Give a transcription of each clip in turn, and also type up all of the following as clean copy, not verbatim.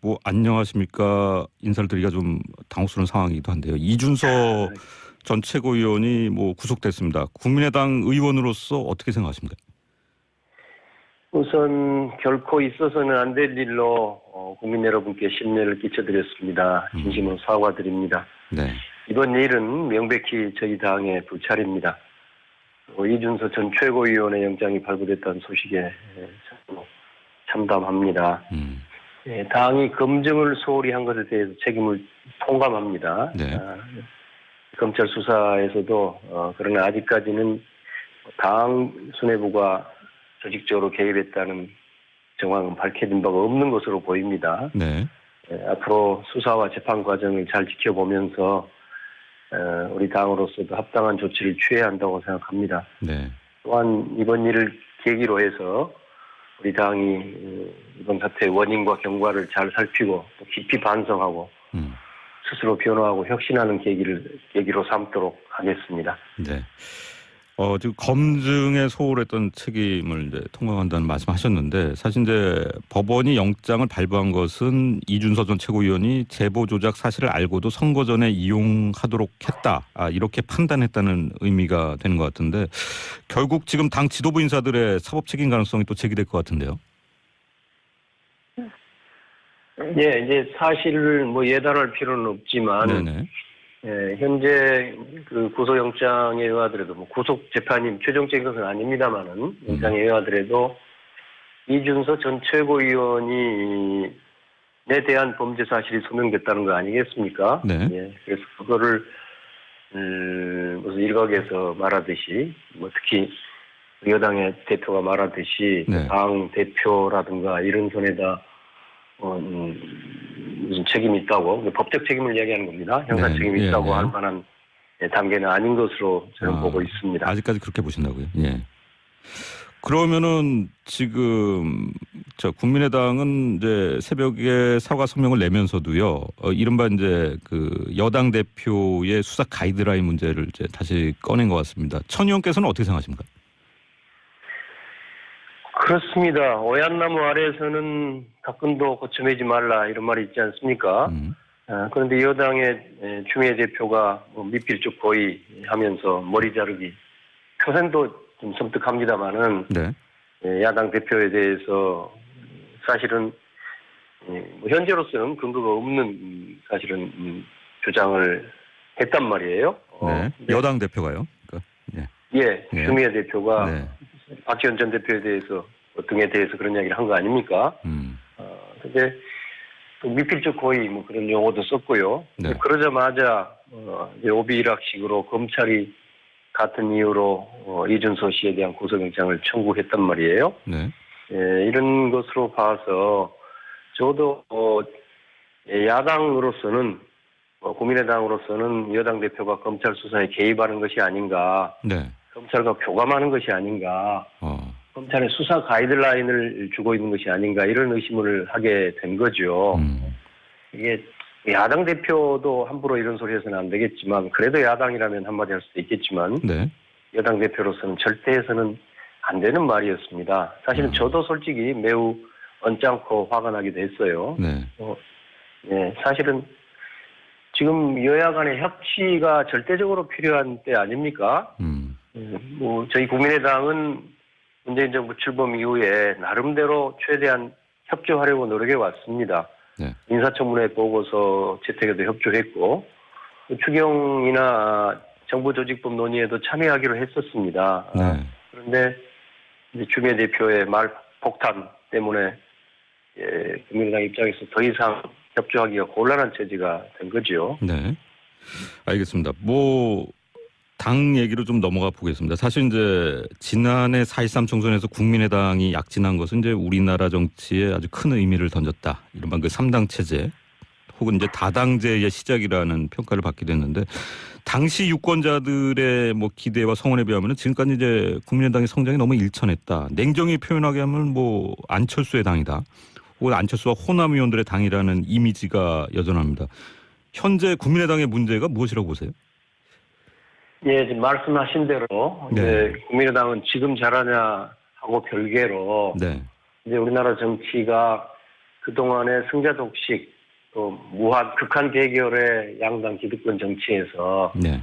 뭐 안녕하십니까 인사를 드리기가 좀 당혹스러운 상황이기도 한데요. 이준서 전 최고위원이 뭐 구속됐습니다. 국민의당 의원으로서 어떻게 생각하십니까? 우선 결코 있어서는 안 될 일로 국민 여러분께 심려를 끼쳐드렸습니다. 진심으로 사과드립니다. 네. 이번 일은 명백히 저희 당의 불찰입니다. 이준서 전 최고위원의 영장이 발부됐다는 소식에 참담합니다. 당이 검증을 소홀히 한 것에 대해서 책임을 통감합니다. 네. 검찰 수사에서도 그러나 아직까지는 당 수뇌부가 조직적으로 개입했다는 정황은 밝혀진 바가 없는 것으로 보입니다. 네. 앞으로 수사와 재판 과정을 잘 지켜보면서 우리 당으로서도 합당한 조치를 취해야 한다고 생각합니다. 네. 또한 이번 일을 계기로 해서 우리 당이 이번 사태의 원인과 경과를 잘 살피고 또 깊이 반성하고 스스로 변화하고 혁신하는 계기로 삼도록 하겠습니다. 네. 지금 검증에 소홀했던 책임을 이제 통감한다는 말씀하셨는데 사실 이제 법원이 영장을 발부한 것은 이준서 전 최고위원이 제보 조작 사실을 알고도 선거 전에 이용하도록 했다. 이렇게 판단했다는 의미가 되는 것 같은데 결국 지금 당 지도부 인사들의 사법 책임 가능성이 또 제기될 것 같은데요. 예, 이제 사실을 뭐 예단할 필요는 없지만. 네네. 현재 그 구속영장에 의하더라도 뭐 구속 재판이 최종적인 것은 아닙니다만은 영장에 의하더라도 이준서 전 최고위원이 에 대한 범죄 사실이 소명됐다는 거 아니겠습니까? 네. 예, 그래서 그거를 무슨 일각에서 말하듯이 뭐 특히 여당의 대표가 말하듯이 네. 당 대표라든가 이런 손에다 무슨 책임이 있다고 법적 책임을 이야기하는 겁니다. 형사 네. 책임이 있다고 예. 할 만한 단계는 아닌 것으로 저는 보고 있습니다. 아직까지 그렇게 보신다고요? 예. 그러면은 지금 국민의당은 이제 새벽에 사과 성명을 내면서도요. 이른바 이제 그 여당 대표의 수사 가이드라인 문제를 이제 다시 꺼낸 것 같습니다. 천 의원께서는 어떻게 생각하십니까? 그렇습니다. 오얏나무 아래에서는 가끔도 고쳐매지 말라 이런 말이 있지 않습니까? 그런데 여당의 추미애 대표가 미필적 고의하면서 머리 자르기 평생도 좀 섬뜩합니다마는 네. 야당 대표에 대해서 사실은 현재로서는 근거가 없는 사실은 주장을 했단 말이에요. 네. 여당 대표가요? 그러니까, 예, 네. 추미애 대표가 네. 박지원 전 대표에 대해서 등에 대해서 그런 이야기를 한 거 아닙니까? 근데 미필적 고의 뭐 그런 용어도 썼고요. 네. 그러자마자 오비락식으로 검찰이 같은 이유로 이준서 씨에 대한 구속영장을 청구했단 말이에요. 네. 이런 것으로 봐서 저도 야당으로서는 국민의당으로서는 여당 대표가 검찰 수사에 개입하는 것이 아닌가. 네. 검찰과 교감하는 것이 아닌가. 검찰의 수사 가이드라인을 주고 있는 것이 아닌가 이런 의심을 하게 된 거죠. 이게 야당 대표도 함부로 이런 소리 해서는 안 되겠지만 그래도 야당이라면 한마디 할 수도 있겠지만 네. 여당 대표로서는 절대 해서는 안 되는 말이었습니다. 사실은 저도 솔직히 매우 언짢고 화가 나기도 했어요. 네. 사실은 지금 여야 간의 협치가 절대적으로 필요한 때 아닙니까? 뭐 저희 국민의당은 문재인 정부 출범 이후에 나름대로 최대한 협조하려고 노력해 왔습니다. 네. 인사청문회 보고서 채택에도 협조했고 추경이나 정부조직법 논의에도 참여하기로 했었습니다. 네. 그런데 이제 추미애 대표의 말 폭탄 때문에 국민의당 입장에서 더 이상 협조하기가 곤란한 처지가 된 거죠. 네, 알겠습니다. 당 얘기로 좀 넘어가 보겠습니다. 사실 이제 지난해 4.13 총선에서 국민의당이 약진한 것은 이제 우리나라 정치에 아주 큰 의미를 던졌다. 이른바 그 3당 체제 혹은 이제 다당제의 시작이라는 평가를 받게 됐는데 당시 유권자들의 기대와 성원에 비하면 지금까지 이제 국민의당의 성장이 너무 일천했다. 냉정히 표현하게 하면 안철수의 당이다. 혹은 안철수와 호남 의원들의 당이라는 이미지가 여전합니다. 현재 국민의당의 문제가 무엇이라고 보세요? 예, 지금 말씀하신 대로 네. 이제 국민의당은 지금 잘하냐 하고 별개로 네. 이제 우리나라 정치가 그동안의 승자 독식, 또 무한 극한 대결의 양당 기득권 정치에서 네.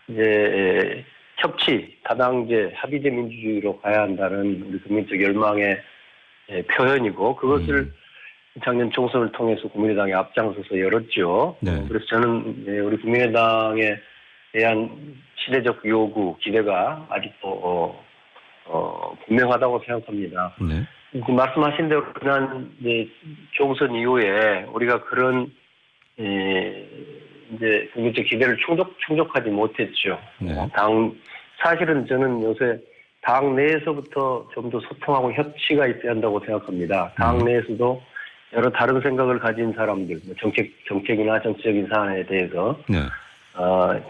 이제 협치, 다당제, 합의제 민주주의로 가야 한다는 우리 국민적 열망의 표현이고 그것을 작년 총선을 통해서 국민의당이 앞장서서 열었죠. 네. 그래서 저는 우리 국민의당에 대한 시대적 요구, 기대가 아직도 분명하다고 생각합니다. 네. 말씀하신 대로 지난 이제 총선 이후에 우리가 그런 이제 국민적 기대를 충족하지 못했죠. 네. 사실은 저는 요새 당 내에서부터 좀 더 소통하고 협치가 있어야 한다고 생각합니다. 당 내에서도 여러 다른 생각을 가진 사람들, 정책이나 정치적인 사안에 대해서 네.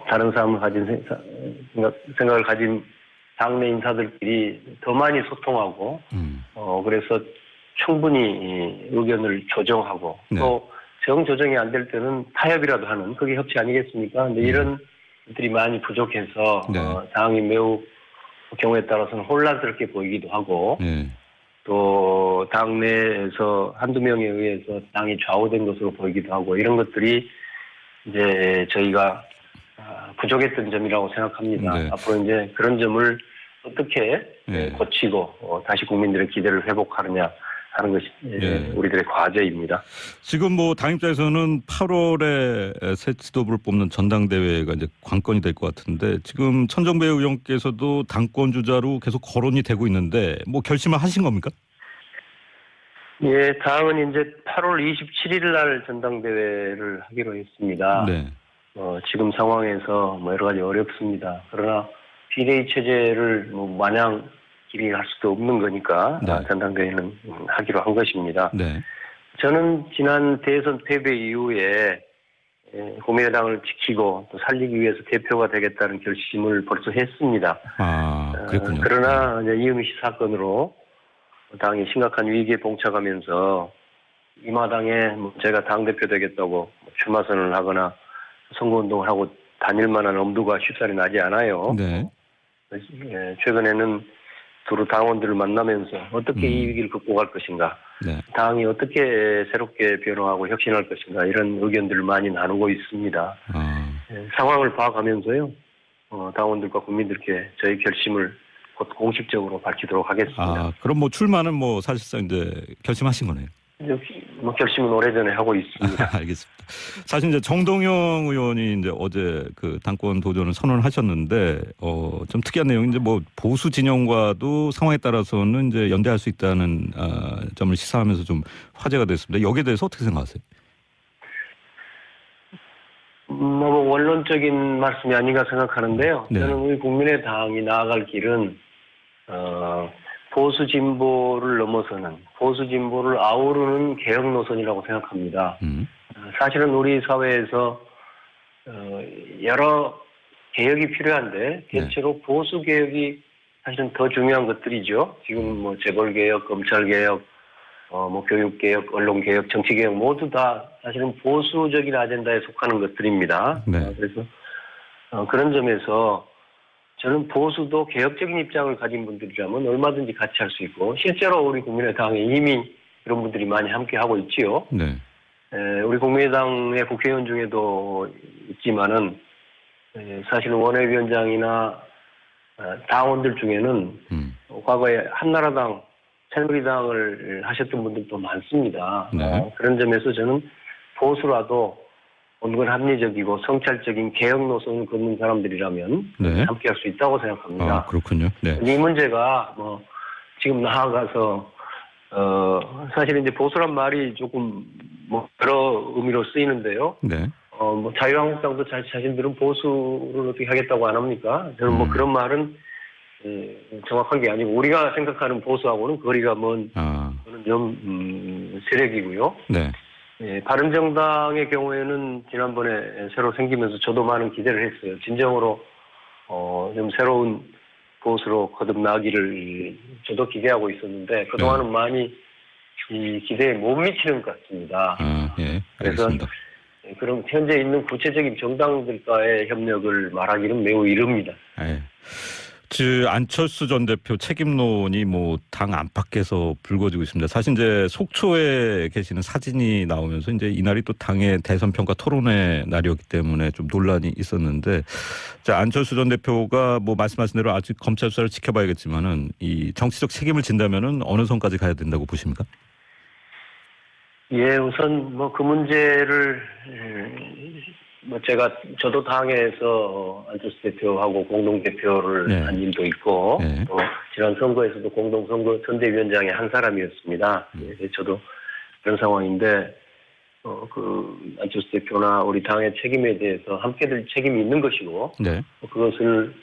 다른 사람을 가진 생각을 가진 당내 인사들끼리 더 많이 소통하고, 그래서 충분히 의견을 조정하고, 네. 또 정조정이 안 될 때는 타협이라도 하는, 그게 협치 아니겠습니까? 근데 이런 것들이 많이 부족해서, 네. 당이 매우 경우에 따라서는 혼란스럽게 보이기도 하고, 네. 또 당내에서 한두 명에 의해서 당이 좌우된 것으로 보이기도 하고, 이런 것들이 이제 저희가 부족했던 점이라고 생각합니다. 네. 앞으로 이제 그런 점을 어떻게 고치고 다시 국민들의 기대를 회복하느냐 하는 것이 우리들의 과제입니다. 지금 뭐 당 입장에서는 8월에 새 지도부를 뽑는 전당대회가 이제 관건이 될 것 같은데 지금 천정배 의원께서도 당권 주자로 계속 거론이 되고 있는데 뭐 결심을 하신 겁니까? 예, 당은 이제 8월 27일 날 전당대회를 하기로 했습니다. 네. 지금 상황에서 뭐 여러 가지 어렵습니다. 그러나 비대위 체제를 뭐 마냥 길이할 수도 없는 거니까 네. 전당대회는 하기로 한 것입니다. 네. 저는 지난 대선 패배 이후에 국민의당을 지키고 또 살리기 위해서 대표가 되겠다는 결심을 벌써 했습니다. 그랬군요. 그러나 이제 이은미 씨 사건으로 당이 심각한 위기에 봉착하면서 이 마당에 제가 당대표 되겠다고 출마 선언을 하거나 선거운동을 하고 다닐 만한 엄두가 쉽사리 나지 않아요. 네. 최근에는 두루 당원들을 만나면서 어떻게 이 위기를 극복할 것인가, 네. 당이 어떻게 새롭게 변화하고 혁신할 것인가 이런 의견들을 많이 나누고 있습니다. 상황을 봐가면서요, 당원들과 국민들께 저희 결심을 곧 공식적으로 밝히도록 하겠습니다. 그럼 뭐 출마는 뭐 사실상 이제 결심하신 거네요. 뭐 결심은 오래전에 하고 있습니다. 알겠습니다. 사실 이제 정동영 의원이 이제 어제 그 당권 도전을 선언을 하셨는데, 좀 특이한 내용이 이제 뭐 보수 진영과도 상황에 따라서는 이제 연대할 수 있다는 점을 시사하면서 좀 화제가 됐습니다. 여기에 대해서 어떻게 생각하세요? 뭐 원론적인 말씀이 아닌가 생각하는데요. 네. 저는 우리 국민의당이 나아갈 길은 보수 진보를 넘어서는 보수 진보를 아우르는 개혁 노선이라고 생각합니다. 사실은 우리 사회에서 여러 개혁이 필요한데 대체로 보수 개혁이 사실은 더 중요한 것들이죠. 지금 뭐 재벌 개혁, 검찰 개혁, 뭐 교육 개혁, 언론 개혁, 정치 개혁 모두 다 사실은 보수적인 아젠다에 속하는 것들입니다. 네. 그래서 그런 점에서 저는 보수도 개혁적인 입장을 가진 분들이라면 얼마든지 같이 할 수 있고 실제로 우리 국민의당에 이미 이런 분들이 많이 함께하고 있지요. 네. 우리 국민의당의 국회의원 중에도 있지만은 사실은 원외위원장이나 당원들 중에는 과거에 한나라당, 새누리당을 하셨던 분들도 많습니다. 네. 그런 점에서 저는 보수라도 온건 합리적이고 성찰적인 개혁 노선을 걷는 사람들이라면 네. 함께할 수 있다고 생각합니다. 그렇군요. 네. 이 문제가 뭐 지금 나아가서 사실 이제 보수란 말이 조금 뭐 여러 의미로 쓰이는데요. 네. 뭐 자유한국당도 자신들은 보수를 어떻게 하겠다고 안 합니까? 저는 뭐 그런 말은 정확한 게 아니고 우리가 생각하는 보수하고는 거리가 먼 그런 좀 세력이고요. 네. 바른정당의 경우에는 지난번에 새로 생기면서 저도 많은 기대를 했어요. 진정으로 좀 새로운 보수로 거듭나기를 저도 기대하고 있었는데 그동안은 많이 이 기대에 못 미치는 것 같습니다. 예, 알겠습니다. 그래서 그럼 현재 있는 구체적인 정당들과의 협력을 말하기는 매우 이릅니다. 안철수 전 대표 책임론이 뭐 당 안팎에서 불거지고 있습니다. 사실 이제 속초에 계시는 사진이 나오면서 이제 이날이 또 당의 대선 평가 토론회 날이었기 때문에 좀 논란이 있었는데, 자, 안철수 전 대표가 뭐 말씀하신 대로 아직 검찰 수사를 지켜봐야겠지만은 이 정치적 책임을 진다면은 어느 선까지 가야 된다고 보십니까? 예, 우선 뭐 그 문제를 저도 당에서 안철수 대표하고 공동 대표를 네. 한 일도 있고, 네. 또 지난 선거에서도 공동 선거 선대위원장의 한 사람이었습니다. 저도 그런 상황인데, 그 안철수 대표나 우리 당의 책임에 대해서 함께들 책임이 있는 것이고, 네. 그것을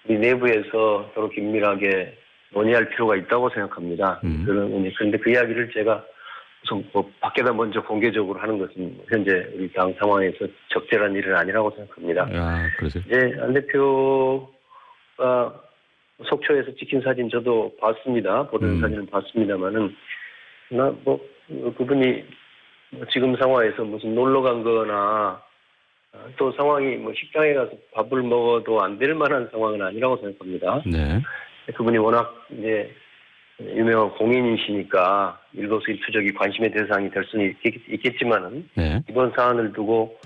우리 내부에서 서로 긴밀하게 논의할 필요가 있다고 생각합니다. 그런데 그 이야기를 제가 우선 밖에다 먼저 공개적으로 하는 것은 현재 우리 당 상황에서 적절한 일은 아니라고 생각합니다. 아, 그러세요? 이제 안 대표가 속초에서 찍힌 사진 저도 봤습니다. 보던 사진은 봤습니다만은 그분이 지금 상황에서 무슨 놀러 간 거나 또 상황이 뭐 식당에 가서 밥을 먹어도 안 될 만한 상황은 아니라고 생각합니다. 네. 그분이 워낙 이제 유명한 공인이시니까 일거수일투족이 관심의 대상이 될 수는 있겠지만은 네. 이번 사안을 두고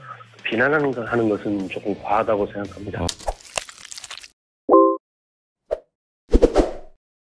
비난하는 것은 조금 과하다고 생각합니다.